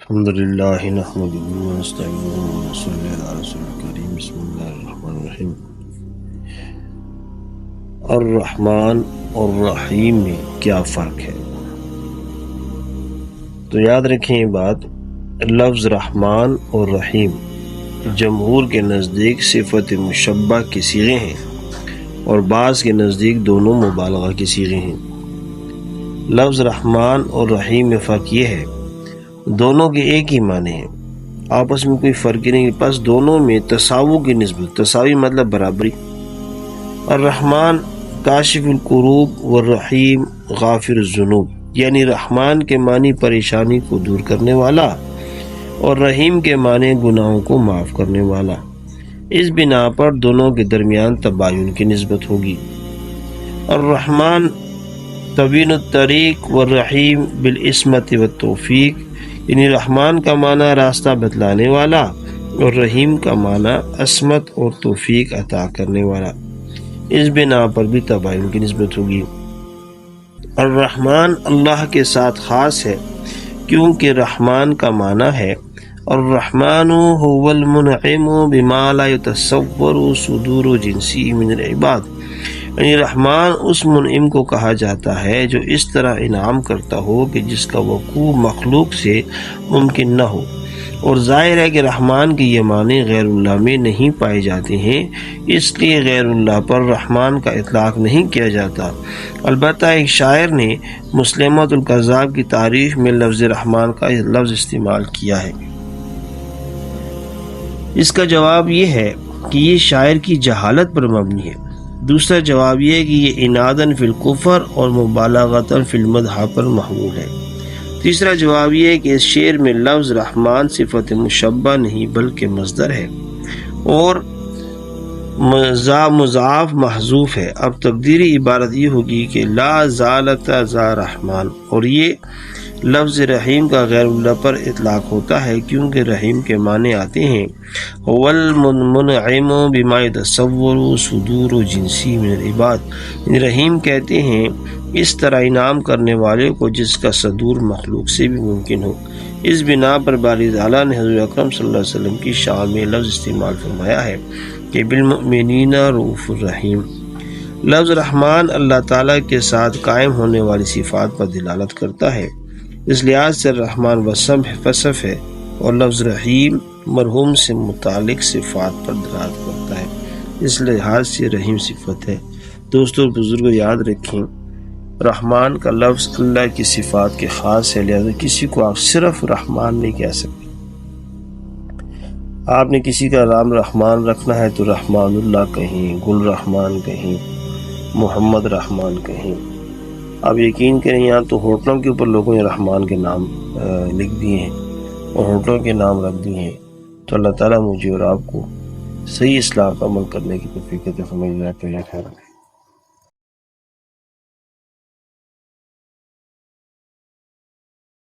الحمد للہ نحمدہ ونستعینہ ونصلی علی رسول الکریم بسم اللہ الرحمن الرحیم۔ الرحمن اور رحیم میں کیا فرق ہے؟ تو یاد رکھیں یہ بات، لفظ رحمان اور رحیم جمہور کے نزدیک صفت مشبہ کی صیغے ہیں اور بعض کے نزدیک دونوں مبالغہ کی صیغے ہیں۔ لفظ رحمان اور رحیم میں فرق یہ ہے، دونوں کے ایک ہی معنی ہیں، آپس میں کوئی فرق نہیں، پس دونوں میں تساوی کی نسبت، تساوی مطلب برابری۔ الرحمن کاشف الکروب والرحیم غافر الذنوب، یعنی رحمان کے معنی پریشانی کو دور کرنے والا اور رحیم کے معنی گناہوں کو معاف کرنے والا۔ اس بنا پر دونوں کے درمیان تباین کی نسبت ہوگی۔ الرحمن تبین الطریق والرحیم بالعصمت والتوفیق، یعنی رحمان کا معنی راستہ بتلانے والا اور رحیم کا معنی عصمت اور توفیق عطا کرنے والا۔ اس بنا پر بھی تباین کی نسبت ہوگی۔ الرحمن اللہ کے ساتھ خاص ہے کیونکہ رحمان کا معنی ہے الرحمن هو المنعم بما لا يتصور صدور جنسی من العباد، یعنی رحمان اس منعم کو کہا جاتا ہے جو اس طرح انعام کرتا ہو کہ جس کا وقوع مخلوق سے ممکن نہ ہو، اور ظاہر ہے کہ رحمان کے یہ معنی غیر اللہ میں نہیں پائے جاتے ہیں، اس لیے غیر اللہ پر رحمان کا اطلاق نہیں کیا جاتا۔ البتہ ایک شاعر نے مسلمۃ الکذاب کی تعریف میں لفظ رحمان کا لفظ استعمال کیا ہے۔ اس کا جواب یہ ہے کہ یہ شاعر کی جہالت پر مبنی ہے۔ دوسرا جواب یہ ہے کہ یہ عناداً فی الکفر اور مبالغتاً فی المدح پر محمول ہے۔ تیسرا جواب یہ ہے کہ اس شعر میں لفظ رحمان صفت مشبہ نہیں بلکہ مصدر ہے اور مضاف محذوف ہے۔ اب تقدیری عبارت یہ ہوگی کہ لا زالت ذا رحمان، اور یہ لفظ رحیم کا غیر اللہ پر اطلاق ہوتا ہے کیونکہ رحیم کے معنی آتے ہیں هو المنعم بما يتصور صدور جنسی من العباد، یعنی رحیم کہتے ہیں اس طرح انعام کرنے والے کو جس کا صدور مخلوق سے بھی ممکن ہو۔ اس بنا پر باری تعالیٰ نے حضور اکرم صلی اللہ علیہ وسلم کی شان میں لفظ استعمال فرمایا ہے کہ بالمؤمنین رؤوف الرحیم۔ لفظ رحمان اللہ تعالیٰ کے ساتھ قائم ہونے والی صفات پر دلالت کرتا ہے، اس لحاظ سے رحمان وصف ہے، اور لفظ رحیم مرحوم سے متعلق صفات پر دلالت کرتا ہے، اس لحاظ سے رحیم صفت ہے۔ دوستوں بزرگوں یاد رکھیں، رحمان کا لفظ اللہ کی صفات کے خاص ہے، لہذا کسی کو آپ صرف رحمان نہیں کہہ سکتے۔ آپ نے کسی کا نام رحمان رکھنا ہے تو رحمان اللہ کہیں، گل رحمان کہیں، محمد رحمان کہیں۔ آپ یقین کریں یہاں تو ہوٹلوں کے اوپر لوگوں نے رحمان کے نام لکھ دیے ہیں اور ہوٹلوں کے نام رکھ دیے ہیں۔ تو اللہ تعالیٰ مجھے اور آپ کو صحیح اسلام پر عمل کرنے کی توفیق عطا فرمائے۔